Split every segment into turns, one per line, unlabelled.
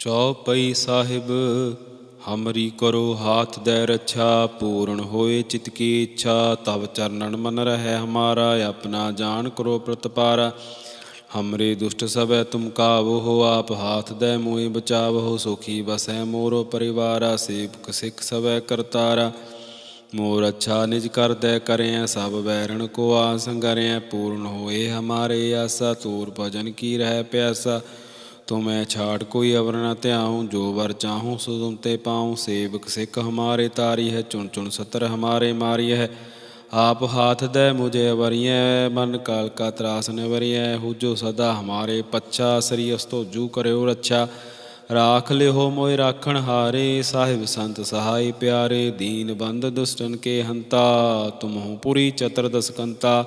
चौपई साहिब हमरी करो हाथ दे रक्षा। पूर्ण होए चित की इच्छा, तब चरणन मन रहे हमारा। अपना जान करो प्रतिपारा। हमरे दुष्ट सबे तुम काबो हो, आप हाथ दे मोहि बचाव हो। सुखी बसै मोरो परिवारा, सेवक सिख सबे करतारा। मोर अच्छा निज कर दे करें, सब बैरन को आसंगरें। पूर्ण होए हमारे आशा, तोर भजन की रह प्यासा। तुम्हें छाड़ कोई अवर न त्याऊँ, जो वर चाहूँ सो तुम ते पाऊँ। सेवक सिख हमारे तारी है, चुन चुन सतर हमारे मारी है। आप हाथ दे मुझे अवरिय, मन काल का त्रास निवरिय। हुजो सदा हमारे पच्छा, श्री अस्तो जू करो रक्षा। राख ले हो मोय राखण हारे, साहिब संत सहाय प्यारे। दीन बंद दुष्टन के हंता, तुम हो पुरी चतुर्दश कंता।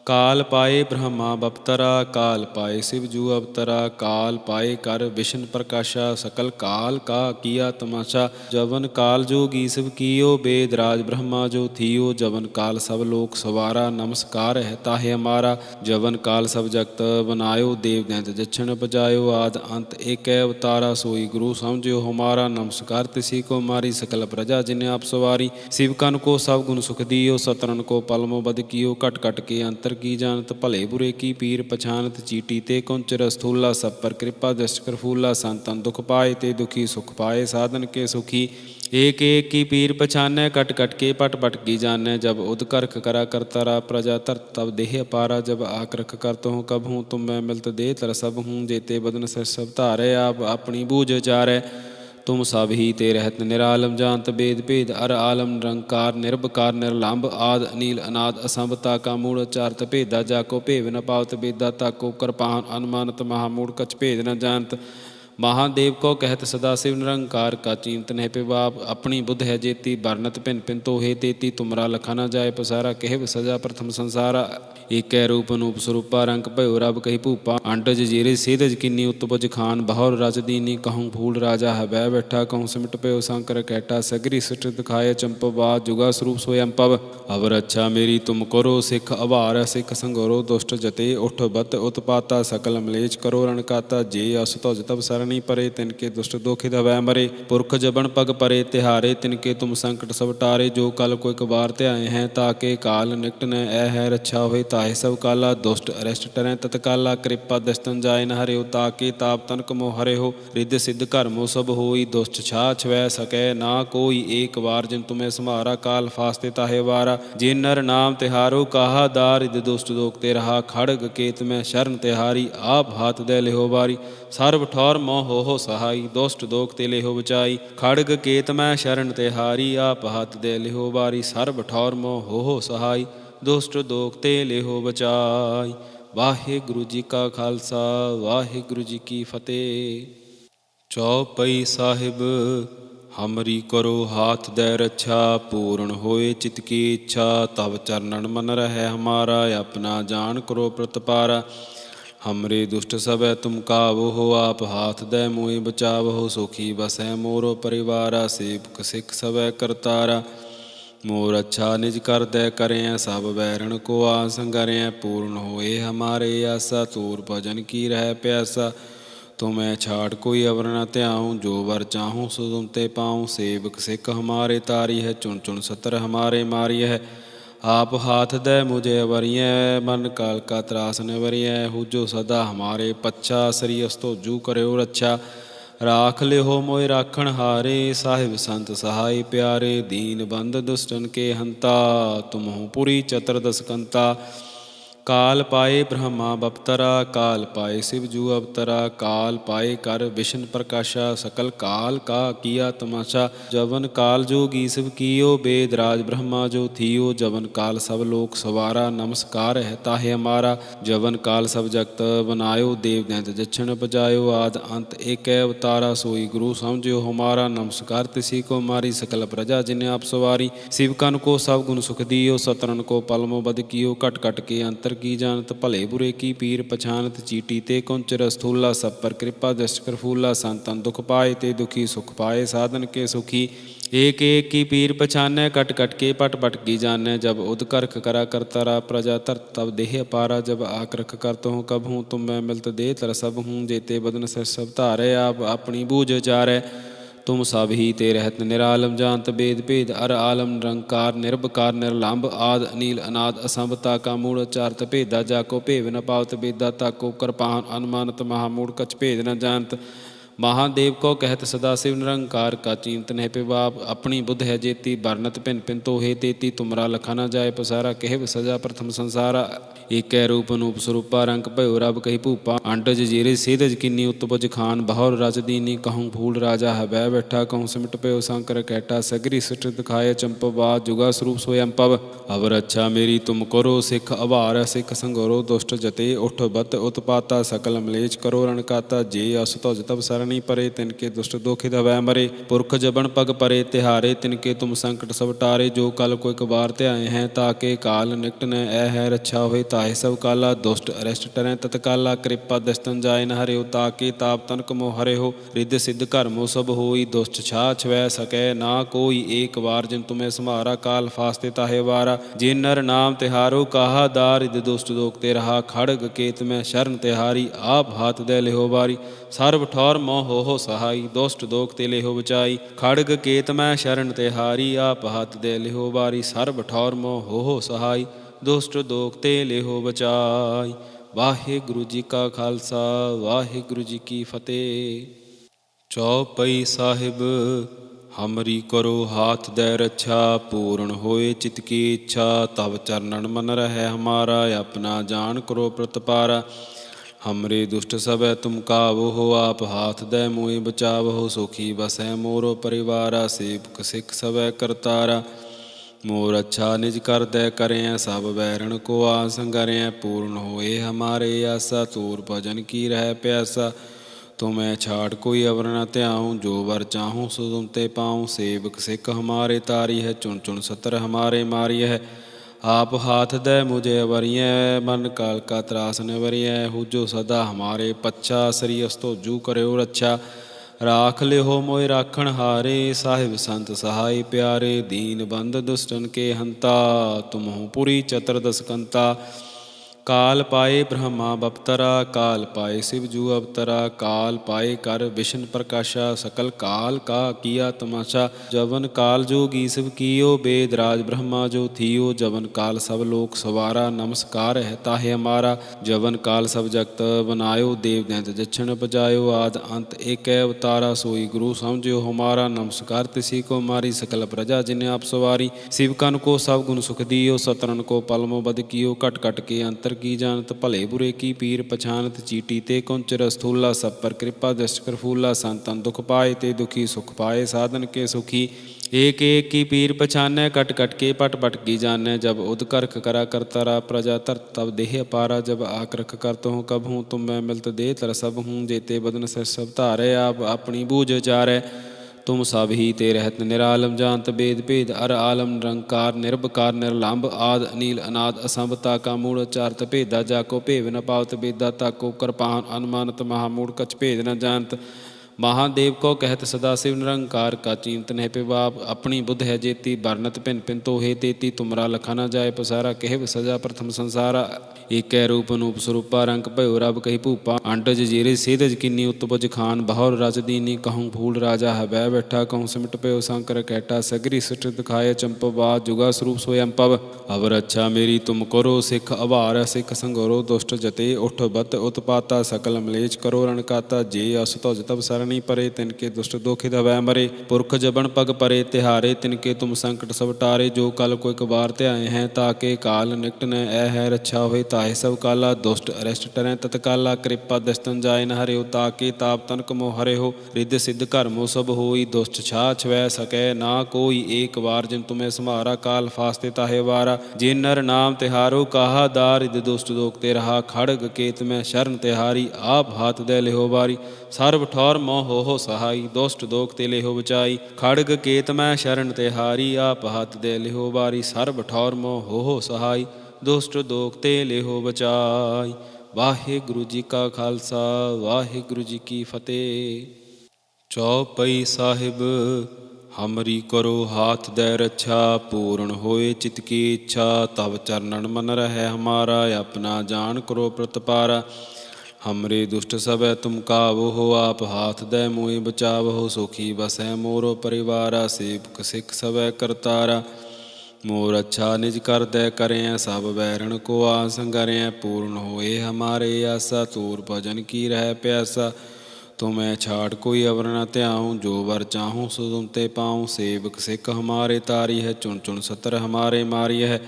काल पाए ब्रह्मा बपतरा, काल पाए शिव जू अवतरा। काल पाए कर विष्णु प्रकाशा, सकल काल का किया तमाशा। जवन काल जोगी शिव कियो, वेद राज ब्रह्मा जो थियो। जवन काल सब लोक सवारा, नमस्कार है ताहे हमारा। जवन काल सब जगत बनायो, देव दैंत दक्षिण बजायो। आद अंत एक अवतारा, सोई गुरु समझो हमारा। नमस्कार तिसी को मारी, सकल प्रजा जिन्हें आप सवारी। शिवकन को सब गुण सुख दियो, सतरन को पलमो बद कियो। कट कट के अंतर की जानत, भले बुरे की पीर पछानत। चीटी ते कुंचर स्थूला, सब पर कृपा दृष्ट कर फूला। संतन दुख पाए ते दुखी, सुख पाए साधन के सुखी। एक एक की पीर पछाने, कट कट के पट पट की जाने। जब उद करख करा करतारा, प्रजा तर तब देह पारा। जब आक्रख करत हूँ कब हूँ, तुम मैं मिलत दे तर सब हूँ। जेते बदन से सब धारे, आप अपनी बूझ चारे। तुम सब ही ते रहत निरालम, जानत वेद भेद अर आलम। निरंकार निर्विकार निर्लंब, आद अनील अनाद असंभ। ताका मूढ़ चारत भेदा, जाको भेद न पावत बेदा। ताको कृपान अनुमानत, महामूढ़ कछ भेद न जानत। महादेव को कहत सदा शिव निरंकार, का चीमत नहीं पिबाप। अपनी बुद्ध है जेती, बरनत पिन पिन तो हे तेती। तुमरा लखा न जाए पसारा, कहब सजा प्रथम संसारा। एक रूप अनूप स्वरूपा, रंग भयो रब कही भूपा। अंडज जीरे सेदज किन्नी, उत्पज खान बहुर रज दीनी। कहूँ फूल राजा है बह बैठा, कहूँ सिमट पयो शंकर कैटा। सगरी सृष्टि दिखाए चंपवाद, जुगा स्वरूप स्वयं पव। अवर अच्छा मेरी तुम करो, सिख अभार सिख संगोरो। दुष्ट जते उठ बत उत्पाता, सकल मलेच करो रणकाता। जे अस तुज तब सरणी परे, तिनके दुष्ट दोखित भय मरे। पुरख जबन पग परे तिहारे, तिनके तुम संकट सब टारे। जो कल को एक बार त्याए हैं, ताके काल निकट न ऐ है रक्षा होए। ताहे सब काला, दुष्ट अरिष्ट टरें तत्काला। कृपा दस्तन जाय न हरे हो, ताके ताप तनक मोह हरे हो। रिद्ध सिद्ध कर्मो सब होई, दुष्ट छाछ वह सकै ना कोई। एक बार जिन तुम्हें समारा, काल फास्ते ताहे वारा। जिन नर नाम तिहारो कहा, दारिद दुष्ट दोखते रहा। खड़ग केत में शरण तिहारी, आप हाथ दे लेहो बारी। सर्व ठौर मोह हो सहाई, दुष्ट दोखते लेहो बचाई। खड़ग केत में शरण तिहारी, आप हाथ दे लेहो बारी। सर्व ठौर मोह हो सहाई, दुष्ट दोखते लेहो बचाई। वाहिगुरु जी का खालसा, वाहिगुरु जी की फतेह। चौपई साहिब हमरी करो हाथ दे रक्षा। पूर्ण होए चित की इच्छा, तब चरणन मन रहे हमारा। अपना जान करो प्रतिपारा। हमरे दुष्ट सबे तुम काबो हो, आप हाथ दे मोहि बचाव हो। सुखी बसै मोरो परिवारा, सेवक सिख सबे करतारा। मोर अच्छा निज कर दे करें, सब बैरन को आसंगरें। पूर्ण होए हमारे आशा, तोर भजन की रह प्यासा। तुम्हें छाड़ कोई अवर न त्याऊँ, जो वर चाहूँ सो तुम ते पाऊँ। सेवक सिख हमारे तारी है, चुन चुन सतर हमारे मारी है। आप हाथ दे मुझे अवरिय, मन काल का त्रास निवरिय। हुजो सदा हमारे पच्छा, श्री अस्तो जू करो रक्षा। राख ले हो मोय राखण हारे, साहिब संत सहाय प्यारे। दीन बंद दुष्टन के हंता, तुम हो पुरी चतुर्दश कंता। काल पाए ब्रह्मा बपतरा, काल पाए शिव जू अवतरा। काल पाए कर विष्णु प्रकाशा, सकल काल का किया तमाशा। जवन काल जोगी शिव कियो, वेद राज ब्रह्मा जो थियो। जवन काल सब लोक सवारा, नमस्कार है ताहे हमारा। जवन काल सब जगत बनायो, देव दैंत दक्षिण बजायो। आद अंत एक अवतारा, सोई गुरु समझो हमारा। नमस्कार तिसी को मारी, सकल प्रजा जिन्हें आप सवारी। शिवकन को सब गुण सुख दियो, सतरन को पलमो बद कियो। कट कट के अंतर अंतर की जानत भले बुरे की पीर पछानत चीटी ते कुंचर स्थूला सब पर कृपा दृष्ट कर फूला संतन दुख पाए ते दुखी सुख पाए साधन के सुखी एक एक की पीर पछानै कट कट के पट पट की जानै जब उद करख करा करतारा प्रजा तर तब देह अपारा जब आक्रख करत हूँ कब हूँ तुम मैं मिलत दे तर सब हूँ जेते बदन से सब धारे आप अपनी बूझ चारै तुम सब ही ते रहत निरालम जानत वेद भेद अर आलम निरंकार निर्भकार निर्लंब आद अनील अनाद असंभता का मूल चारत भेदा जाको भेव न पावत वेदा ताको कृपान अनुमानत महामूढ़ कछ भेद न जानत महादेव को कहत सदा शिव निरंकार का चींत नह पिबाप अपनी बुद्ध है जेती बरनत पिन पिन तो हे तेती तुमरा लखा न जाए पसारा कहव सजा प्रथम संसारा एक रूप अनूप स्वरूपा रंग भयो रब कही भूपा अंडज जीरे सेदज किन्नी उत्पज खान बहुर रज दीनी कहूँ फूल राजा है बह बैठा कहूँ सिमट पयो शंकर कैटा सगरी सिट दिखाए चंपवा जुगा स्वरूप स्वयं पव अवर अच्छा मेरी तुम करो सिख अभार सिख संगोरो दुष्ट जते उठ बत उत्पाता सकल मलेच करो रणकाता जे अस तुज तब सरणी परे तिनके दुष्ट दोखित हवै मरे पुरख जबन पग परे तिहारे तिनके तुम संकट सब टारे जो कल को एक बार त्याए हैं ताके काल निकट न ऐ है रक्षा होए ताहे सब काला दुष्ट अरिष्ट टरै तत्काला कृपा दस्तन जाय न हरे ताके ताप तनक मोह हरे हो रिद्ध सिद्ध कर्मो सब होई दुष्ट छा छवै सकै ना कोई एक बार जिन तुम्हें समारा काल फास्ते ताहे वारा जिन नर नाम तिहारो कहा दारिद दुष्ट दोखते रहा खड़ग केत में शरण तिहारी आप हाथ दे लेहो बारी सर्व ठौर मोह हो सहाई दुष्ट दोख ते लेहो बचाई खड़ग केत में शरण तिहारी आप हाथ दे लेहो बारी सर्व ठौर मोह हो सहाई दुष्ट दोख ते लेहो बचाई। वाहिगुरु जी का खालसा वाहिगुरु जी की फतेह। चौपई साहिब हमरी करो हाथ दे रक्षा पूर्ण होए चित की इच्छा तब चरणन मन रहे हमारा अपना जान करो प्रतिपारा हमरे दुष्ट सब तुम काबो हो आप हाथ दे मोए बचाव हो सुखी बसै मोरो परिवारा सेवक सिख सब करतारा मोर अच्छा निज कर दे करें सब बैरण को आसंगरें पूर्ण होए हमारे आशा तूर भजन की रह प्यासा तुम्हें छाड़ कोई अवर न त्याऊँ जो वर चाहूँ सो तुम ते पाऊँ सेवक सिख हमारे तारी है चुन चुन सतर हमारे मारी है आप हाथ दे मुझे अवरिय मन काल का त्रास नवरिय हुजो सदा हमारे पच्छा श्री अस्तो जू करो रक्षा राख ले हो मोय राखण हारे साहिब संत सहाय प्यारे दीन बंद दुष्टन के हंता तुम हो पुरी चतुर्दश कंता काल पाए ब्रह्मा बपतरा काल पाए शिव जू अवतरा काल पाए कर विष्णु प्रकाशा सकल काल का किया तमाशा जवन काल जोगी शिव कियो वेद राज ब्रह्मा जो थियो जवन काल सब लोक सवारा नमस्कार है ताहे हमारा जवन काल सब जगत बनायो देव दैत जक्षण बजायो आद अंत एक अवतारा सोई गुरु समझो हमारा नमस्कार तिसी को मारी सकल प्रजा जिन्हें आप सवारी शिव कन को सब गुण सुख दियो सतरन को पलमो बद कियो कट कट के अंतर की जानत भले बुरे की पीर पछानत चीटी ते कुंचर स्थूला सब पर कृपा दृष्ट कर फूला संतन दुख पाए ते दुखी सुख पाए साधन के सुखी एक एक की पीर पछानै कट कट के पट पट की जानै जब उद करख करा करतारा प्रजा तर तब देह अपारा जब आक्रख करत हूँ कब हूँ तुम मैं मिलत दे तर सब हूँ जेते बदन से सब धारे आप अपनी बूझ चारै तुम सब ही ते रहत निरालम जानत वेद भेद अर आलम निरंकार निर्भकार निर्लंब आद अनील अनाद असंभता का मूल चारत भेदा जाको भेव न पावत वेदा ताको कृपान अनुमानत महामूढ़ कछ भेद न जानत महादेव को कहत सदा शिव निरंकार का चींत नह पिबाप अपनी बुद्ध है जेती बरनत पिन पिन तो हे तेती तुमरा लखा न जाए पसारा कहव सजा प्रथम संसारा एक रूप अनूप स्वरूपा रंग भयो रब कही भूपा अंडज जीरे सेदज किन्नी उत्पज खान बहुर रज दीनी कहूँ फूल राजा है बह बैठा कहूँ सिमट पयो शंकर कैटा सगरी सिट दिखाए चंपवा जुगा स्वरूप स्वयं पव अवर अच्छा मेरी तुम करो सिख अभार सिख संगोरो दुष्ट जते उठ बत उत्पाता सकल मलेच करो रणकाता जे अस तुज तब सरणी परे तिनके दुष्ट दोखित हवै मरे पुरख जबन पग परे तिहारे तिनके तुम संकट सब टारे जो कल को एक बार त्याए हैं ताके काल निकट न ऐ है रक्षा होए ताहे सब काला दुष्ट अरिष्ट टरै तत्काला कृपा दस्तन जाय न हरे ताके ताप तनक मोह हरे हो रिद्ध सिद्ध कर्मो सब होई दुष्ट छा छवै सकै ना कोई एक बार जिन तुम्हें समारा काल फास्ते ताहे वारा जिन नर नाम तिहारो कहा दारिद दुष्ट दोखते रहा खड़ग केत में शरण तिहारी आप हाथ दे लेहो बारी सर्व ठौर मोह हो सहाई दुष्ट दोख ते लेहो बचाई खड़ग केत में शरण तिहारी आप हाथ दे लेहो बारी सर्व ठौर मोह हो सहाई ਦੁਸ਼ਟ ਦੋਖ ਤੇ ਲਿਹੋ ਬਚਾਈ। ਵਾਹਿਗੁਰੂ ਜੀ ਕਾ ਖਾਲਸਾ ਵਾਹਿਗੁਰੂ ਜੀ ਕੀ ਫਤਿਹ। ਚੌਪਈ ਸਾਹਿਬ। ਹਮਰੀ ਕਰੋ ਹਾਥ ਦੈ ਰੱਛਾ, ਪੂਰਨ ਹੋਏ ਚਿਤ ਕੀ ਇੱਛਾ। ਤਵ ਚਰਨਨ ਮਨ ਰਹਿ ਹਮਾਰਾ, ਆਪਣਾ ਜਾਨ ਕਰੋ ਪ੍ਰਤਪਾਰਾ। हमरे दुष्ट सबै तुम काबो हो, आप हाथ दे मोहि बचाव हो। सुखी बसै मोरो परिवारा, सेवक सिख सबै करतारा। मोर अच्छा निज कर दे करें, सब बैरन को आसंगरें। पूर्ण होए हमारे आसा, तूर भजन की रह प्यासा। तुम्हें छाड़ कोई अवर न त्याऊँ, जो वर चाहूँ सो तुम ते पाऊँ। सेवक सिख हमारे तारी है, चुन चुन सतर हमारे मारी है।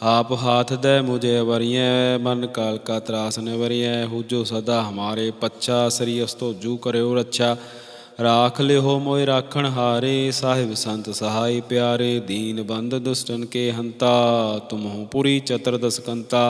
आप हाथ दे मुझे वरिय, मन काल का त्रास निवरिय। हुजो सदा हमारे पच्छा, श्री अस्तो जू करो रक्षा। राख लिहो मोय राखण हारे, साहिब संत सहाय प्यारे। दीन बंद दुष्टन के हंता, तुमहु पुरी चतुर्दश कंता।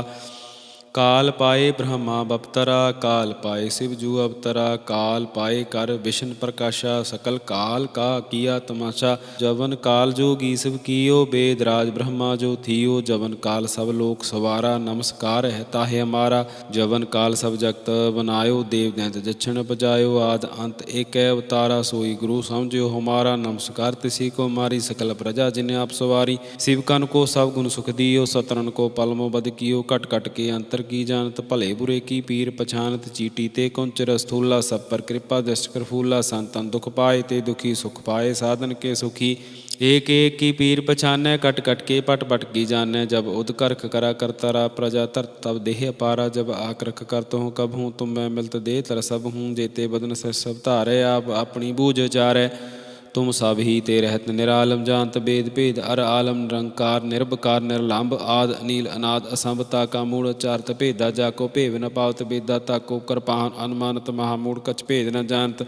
काल पाए ब्रह्मा बपतरा, काल पाए शिव जू अवतरा। काल पाए कर विष्णु प्रकाशा, सकल काल का किया तमाशा। जवन काल जोगी शिव कियो, वेद राज ब्रह्मा जो थियो। जवन काल सब लोक सवारा, नमस्कार है ताहे हमारा। जवन काल सब जगत बनायो, देव दैंत दक्षिण बजायो। आद अंत एक अवतारा, सोई गुरु समझो हमारा। नमस्कार तिसी को मारी, सकल प्रजा जिन्हें आप सवारी। शिवकन को सब गुण सुख दियो, सतरन को पलमो बद कियो। कट कट के अंतर की जानत, भले बुरे की पीर पछानत। चीटी ते कुंचर स्थूला, सब पर कृपा दृष्ट कर फूला। संतन दुख पाए ते दुखी, सुख पाए साधन के सुखी। एक एक की पीर पछानै, कट कट के पट पट की जानै। जब उद करख करा करतारा, प्रजा तर तब देह अपारा। जब आक्रख करत हूँ कब हूँ, तुम मैं मिलत दे तर सब हूँ। जेते बदन से सब धारे, आप अपनी बूझ चारै। तुम सब ही ते रहत निरालम, जानत वेद भेद अर आलम। निरंकार निर्भकार निर्लंब, आद अनील अनाद असंभ। ताका मूढ़ चारत भेदा, जाको भेद न पावत बेदा। ताको कृपान अनुमानत, महामूढ़ कछ भेद न जानत।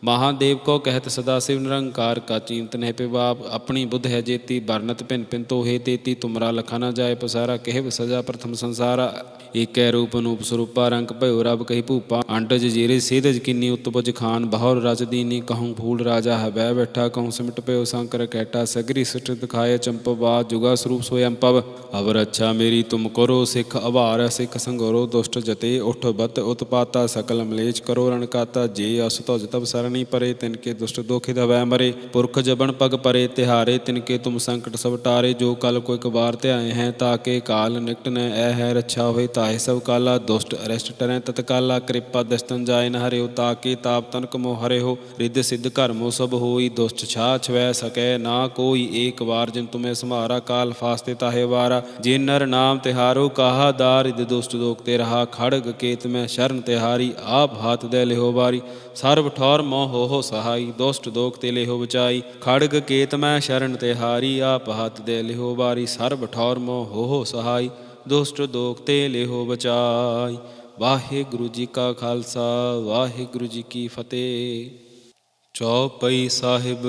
महादेव को कहत सदा शिव निरंकार, का चीमत नह पिबाप। अपनी बुद्ध है जेती, बरनत भिन भिन तो हे तेती। तुमरा लखा न जाए पसारा, कहब सजा प्रथम संसारा। एक रूप अनूप स्वरूपा, रंग भयो रब कही भूपा। अंडज जीरे सेदज किन्नी, उत्पज खान बहुर रज दीनी। कहूँ फूल राजा है बह बैठा, कहूँ सिमट पयो शंकर कैटा। सगरी सृष्टि दिखाए चंपवाद, जुगा स्वरूप स्वयं पव। अवर अच्छा मेरी तुम करो, सिख अभार सिख संगरो। दुष्ट जते उठ बत उत्पाता, सकल मलेच करो रणकाता। जे अस तुज तब सरणी परे, तिनके दुष्ट दोखित हवै मरे। पुरख जबन पग परे तिहारे, तिनके तुम संकट सब टारे। जो कल को एक बार ध्याए हैं, ताके काल निकट न ऐ है रक्षा होए। ताहे सब काला, दुष्ट अरिष्ट टरै तत्काला। कृपा दस्तन जाय न हरे हो, ताके ताप तनक मोह हरे हो। रिद्ध सिद्ध कर्मो सब होई, दुष्ट छा छवै सकै ना कोई। एक बार जिन तुम्हें सम्हारा, काल फास्ते ताहे वारा। जिन नर नाम तिहारो कहा, दारिद दुष्ट दोख ते रहा। खड़ग केत में शरण तिहारी, आप हाथ दे लिहो बारी। सर्व ठौर मोह हो सहाई, दुष्ट दोख ते लिहो बचाई। खड़ग केत में शरण तिहारी, आप हाथ दे लिहो बारी। सर्व ठौर मोह हो सहाई, दुष्ट दोख ते लिहो बचाई। वाहिगुरु जी का खालसा वाहिगुरु जी की फतेह। चौपई साहिब।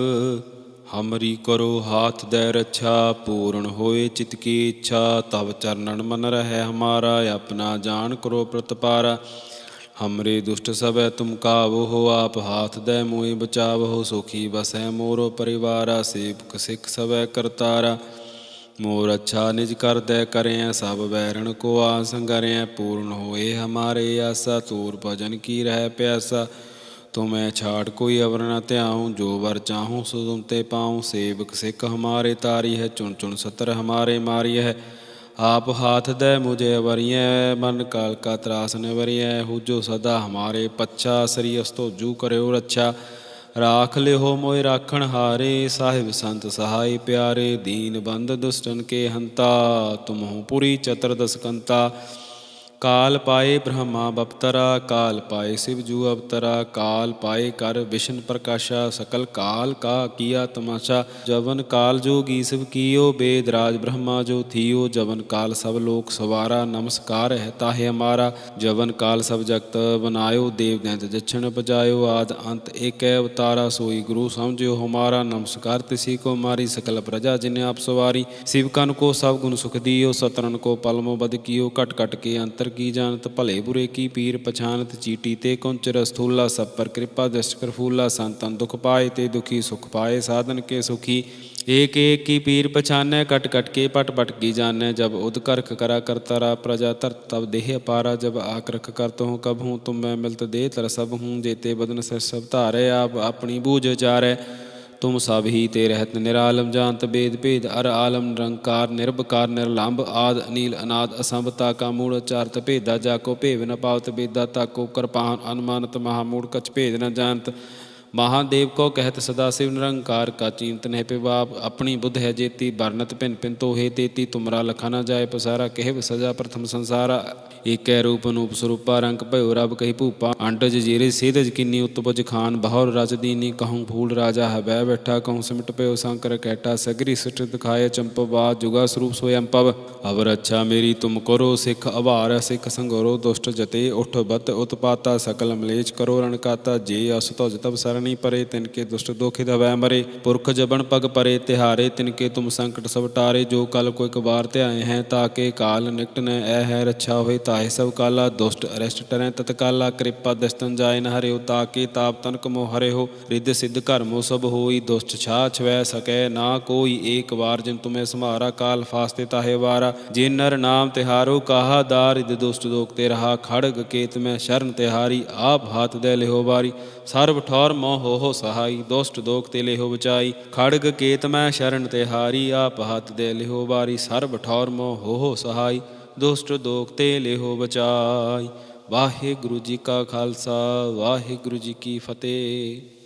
हमरी करो हाथ दे रक्षा, पूर्ण होए चित की इच्छा। तब चरणन मन रहे हमारा, अपना जान करो प्रतपारा। हमरे दुष्ट सबै तुम काबो हो, आप हाथ दे मोहि बचाव हो। सुखी बसै मोरो परिवारा, सेवक सिख सबै करतारा। मोर अच्छा निज कर दे करें, सब बैरन को आसंगरें। पूर्ण होए हमारे आसा, तूर भजन की रह प्यासा। तुम्हें छाड़ कोई अवर न त्याऊँ, जो वर चाहूँ सो तुम ते पाऊँ। सेवक सिख हमारे तारी है, चुन चुन सतर हमारे मारी है। आप हाथ दे मुझे वरिय, मन काल का त्रास निवरिय। हुजो सदा हमारे पच्छा, श्री अस्तो जू करो रक्षा। राख लिहो मोय राखण हारे, साहिब संत सहाय प्यारे। दीन बंद दुष्टन के हंता, तुमहु पुरी चतुर्दश कंता। काल पाए ब्रह्मा बपतरा, काल पाए शिव जू अवतरा। काल पाए कर विष्णु प्रकाशा, सकल काल का किया तमाशा। जवन काल जोगी शिव कियो, वेद राज ब्रह्मा जो थियो। जवन काल सब लोक सवारा, नमस्कार है ताहे हमारा। जवन काल सब जगत बनायो, देव दैंत दक्षिण बजायो। आद अंत एक अवतारा, सोई गुरु समझो हमारा। नमस्कार तिसी को मारी, सकल प्रजा जिन्हें आप सवारी। शिवकन को सब गुण सुख दियो, सतरन को पलमो बद कियो। कट कट के अंतर की जानत, भले बुरे की पीर पछानत। चीटी ते कुंचर स्थूला, सब पर कृपा दृष्ट कर फूला। संतन दुख पाए ते दुखी, सुख पाए साधन के सुखी। एक एक की पीर पछानै, कट कट के पट पट की जानै। जब उद करख करा करतारा, प्रजा तरत तब देह अपारा। जब आक्रख करत हूँ कब हूँ, तुम मैं मिलत देह तर सब हूँ। जेते बदन से सब धारे, आप अपनी बूझ चारै। तुम सब ही ते रहत निरालम, जानत वेद भेद अर आलम। निरंकार निरबकार निर्लंब, आद अनील अनाद असंभ। ताका मूढ़ चारत भेदा, जाको भेद न पावत बेदा। ताको कृपान अनुमानत, महामूढ़ कछ भेद न जानत। महादेव को कहत सदा शिव निरंकार, का चीमत नह पिबाप। अपनी बुद्ध है जेती, बरनत भिन भिन तो हे तेती। तुमरा लखा न जाय पसारा, कहब सजा प्रथम संसारा। एक रूप अनूप स्वरूपा, रंग भयो रब कही भूपा। अंडज जीरे सेदज किन्नी, उत्पज खान बहुर रज दीनी। कहूँ फूल राजा है बै बैठा, कहूँ सिमट पयो शंकर कैटा। सगरी सृष्टि दिखाए चंपवा, जुगा स्वरूप स्वयं पव। अब रक्षा मेरी तुम करो, सिख अभार सिख संगरो। दुष्ट जते उठ बत उत्पाता, सकल मलेच करो रणकाता। जे अस तुज तब सरणी परे, तिनके दुष्ट दोखित भय मरे। पुरख जबन पग परे तिहारे, तिनके तुम संकट सब टारे। जो कल को एक बार त्याए हैं, ताके काल निकट न ऐ है। रक्षा होए ताहे सब काला, दुष्ट अरिष्ट टरै तत्काला। कृपा दस्तन जाय न हरे हो, ताके ताप तनक मोह हरे हो। रिद्ध सिद्ध कर्मो सब होई, दुष्ट छाछ वै सकै ना कोई। एक बार जिन तुम्हें सम्हारा, काल फास्ते ताहे वारा। जिन नर नाम तिहारो कहा, दारिद दुष्ट दोख ते रहा। खड़ग केत में शरण तिहारी, आप हाथ दे लेहो बारी। सर्व ठौर मोह हो सहाई, दुष्ट दोख ते लेहो बचाई। खड़ग केत में शरण तिहारी, आप हाथ दे लेहो बारी। सर्व ठौर मोह हो सहाई, दुष्ट दोख ते लेहो बचाई। वाहिगुरु जी का खालसा, वाहिगुरु जी की फतेह।